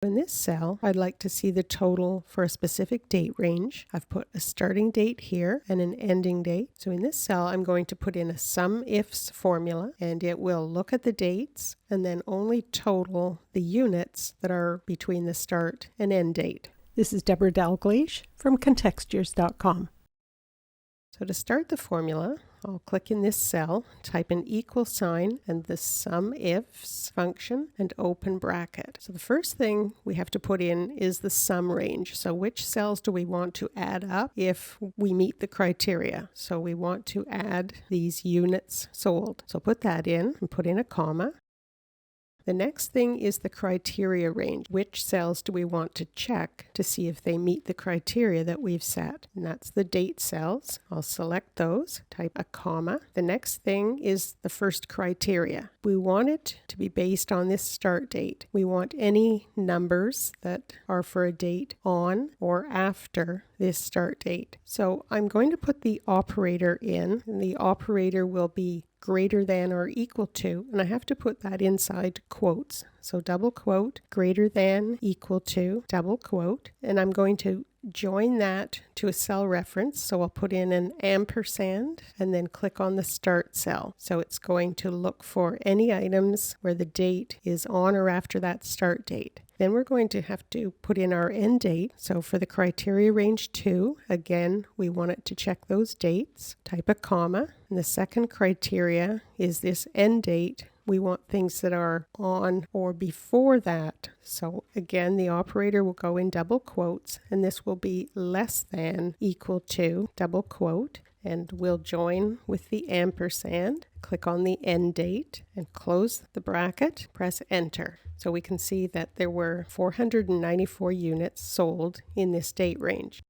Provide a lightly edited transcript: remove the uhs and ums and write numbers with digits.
In this cell, I'd like to see the total for a specific date range. I've put a starting date here and an ending date. So in this cell, I'm going to put in a SUMIFS formula, and it will look at the dates and then only total the units that are between the start and end date. This is Debra Dalgleish from Contextures.com. So to start the formula, I'll click in this cell, type an equal sign and the SUMIFS function and open bracket. So the first thing we have to put in is the sum range. So which cells do we want to add up if we meet the criteria? So we want to add these units sold. So put that in and put in a comma. The next thing is the criteria range. Which cells do we want to check to see if they meet the criteria that we've set? And that's the date cells. I'll select those, type a comma. The next thing is the first criteria. We want it to be based on this start date. We want any numbers that are for a date on or after this start date. So I'm going to put the operator in, and the operator will be greater than or equal to, and I have to put that inside quotes. So double quote, greater than, equal to, double quote, and I'm going to join that to a cell reference. So I'll put in an ampersand and then click on the start cell. So it's going to look for any items where the date is on or after that start date. Then we're going to have to put in our end date. So for the criteria range 2, again, we want it to check those dates. Type a comma. And the second criteria is this end date. We want things that are on or before that. So again, the operator will go in double quotes, and this will be less than, equal to, double quote, and we'll join with the ampersand, click on the end date, and close the bracket, press enter. So we can see that there were 494 units sold in this date range.